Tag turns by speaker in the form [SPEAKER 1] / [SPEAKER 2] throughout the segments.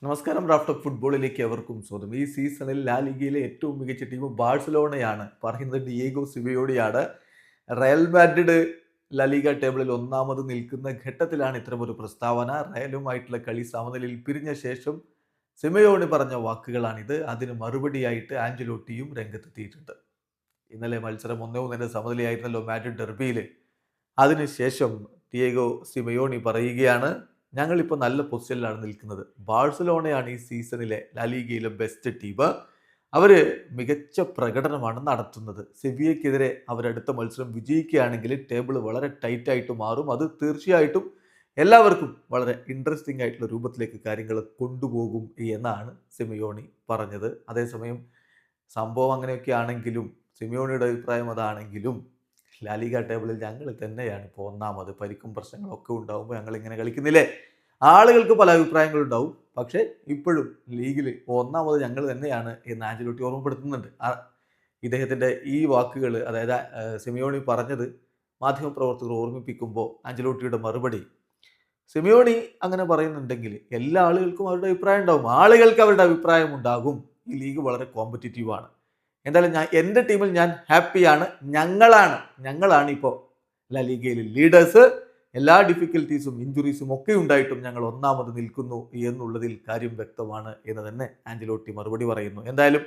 [SPEAKER 1] നമസ്കാരം. Raft of ഫുട്ബോളിലേക്ക് എവർക്കും സ്വാഗതം. ഈ സീസണിൽ ലാ ലിഗയിലെ ഏറ്റവും മികച്ച ടീം ബാഴ്സലോണയാണ്. പറയുന്നത് ഡിയേഗോ സിമിയോണിയാണ്. റയൽ മാഡ്രിഡ് ലാ ലിഗ ടേബിളിൽ ഒന്നാമത് നിൽക്കുന്ന ഘട്ടത്തിലാണ് ഇത്തരമൊരു പ്രസ്താവന. റയലുമായിട്ടുള്ള കളി സമനിലയിൽ പിരിഞ്ഞ ശേഷം സിമിയോണി പറഞ്ഞ വാക്കുകളാണിത്. അതിന് മറുപടിയായിട്ട് ആഞ്ചലോട്ടിയും രംഗത്തെത്തിയിട്ടുണ്ട്. ഇന്നലെ മത്സരം 1-1 സമനിലയായിരുന്നല്ലോ മാഡ്രിഡ് ഡെർബിയിൽ. അതിനുശേഷം ഡിയേഗോ സിമിയോണി പറയുകയാണ്, ഞങ്ങളിപ്പോൾ നല്ല പൊസിഷനിലാണ് നിൽക്കുന്നത്. ബാഴ്സലോണയാണ് ഈ സീസണിലെ ലാലിഗയിലെ ബെസ്റ്റ് ടീം. അവർ മികച്ച പ്രകടനമാണ് നടത്തുന്നത്. സെവിയയ്ക്കെതിരെ അവരടുത്ത മത്സരം വിജയിക്കുകയാണെങ്കിൽ ടേബിൾ വളരെ ടൈറ്റായിട്ട് മാറും. അത് തീർച്ചയായിട്ടും എല്ലാവർക്കും വളരെ ഇൻട്രസ്റ്റിംഗ് ആയിട്ടുള്ള രൂപത്തിലേക്ക് കാര്യങ്ങൾ കൊണ്ടുപോകും എന്നാണ് സിമിയോണി പറഞ്ഞത്. അതേസമയം സംഭവം അങ്ങനെയൊക്കെ ആണെങ്കിലും സിമിയോണിയുടെ അഭിപ്രായം അതാണെങ്കിലും ലാലിഗ ടേബിളിൽ ഞങ്ങൾ തന്നെയാണ് ഇപ്പോൾ ഒന്നാമത്. പരിക്കും പ്രശ്നങ്ങളൊക്കെ ഉണ്ടാകുമ്പോൾ ഞങ്ങൾ ഇങ്ങനെ കളിക്കുന്നില്ലേ. ആളുകൾക്ക് പല അഭിപ്രായങ്ങളുണ്ടാവും. പക്ഷേ ഇപ്പോഴും ലീഗിൽ ഒന്നാമത് ഞങ്ങൾ തന്നെയാണ് എന്ന് ആഞ്ചലോട്ടി ഓർമ്മപ്പെടുത്തുന്നുണ്ട്. ഇദ്ദേഹത്തിൻ്റെ ഈ വാക്കുകൾ, അതായത് സിമിയോണി പറഞ്ഞത് മാധ്യമപ്രവർത്തകർ ഓർമ്മിപ്പിക്കുമ്പോൾ ആഞ്ചലോട്ടിയുടെ മറുപടി, സിമിയോണി അങ്ങനെ പറയുന്നുണ്ടെങ്കിൽ എല്ലാ ആളുകൾക്കും അവരുടെ അഭിപ്രായം ഉണ്ടാവും. ആളുകൾക്ക് അവരുടെ അഭിപ്രായം ഉണ്ടാകും. ഈ ലീഗ് വളരെ കോമ്പറ്റീറ്റീവാണ്. എന്തായാലും എൻ്റെ ടീമിൽ ഞാൻ ഹാപ്പിയാണ്. ഞങ്ങളാണ് ഇപ്പോൾ ലാ ലീഗയിൽ ലീഡേഴ്സ്. എല്ലാ ഡിഫിക്കൽട്ടീസും ഇഞ്ചുറീസും ഒക്കെ ഉണ്ടായിട്ടും ഞങ്ങൾ ഒന്നാമത് നിൽക്കുന്നു എന്നുള്ളതിൽ കാര്യം വ്യക്തമാണ് എന്ന് തന്നെ ആഞ്ചലോട്ടി മറുപടി പറയുന്നു. എന്തായാലും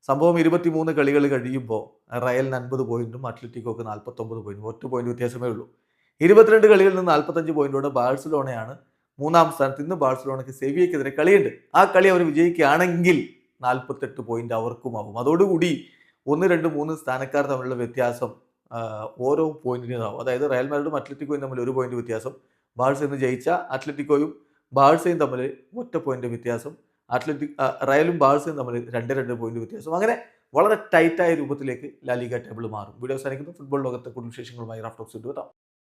[SPEAKER 1] സംഭവം 23 കളികൾ കഴിയുമ്പോൾ റയലിന് 50 പോയിന്റും അത്ലറ്റിക്കോക്ക് 49 പോയിന്റും, ഒറ്റ പോയിന്റ് വ്യത്യാസമേ ഉള്ളൂ. 22 കളികളിൽ നിന്ന് 45 പോയിന്റോടെ ബാഴ്സലോണയാണ് മൂന്നാം സ്ഥാനത്ത്. ഇന്ന് ബാഴ്സലോണയ്ക്ക് സെവിയയ്ക്കെതിരെ കളിയുണ്ട്. ആ കളി അവർ വിജയിക്കുകയാണെങ്കിൽ 48 പോയിന്റ് അവർക്കുമാവും. അതോടുകൂടി 1, 2, 3 സ്ഥാനക്കാർ തമ്മിലുള്ള വ്യത്യാസം ഓരോ പോയിന്റിനാവും. അതായത് റയൽ മാഡ്രിഡും അത്ലറ്റിക്കോയും തമ്മിൽ 1 പോയിന്റ് വ്യത്യാസം, ബാഴ്സ എന്ന് ജയിച്ച അത്ലറ്റിക്കോയും ബാഴ്സയും തമ്മിൽ ഒറ്റ പോയിന്റ് വ്യത്യാസം, റയലും ബാഴ്സയും തമ്മിൽ 2 പോയിന്റ് വ്യത്യാസം. അങ്ങനെ വളരെ ടൈറ്റായ രൂപത്തിലേക്ക് ലാ ലിഗ ടേബിൾ മാറും. വീഡിയോ അവസാനിക്കുന്നു. ഫുട്ബോൾ ലോകത്തെ കൂടുതൽ വിശേഷങ്ങളുമായി റാഫ്റ്റ് ഓഫ് എത്താം.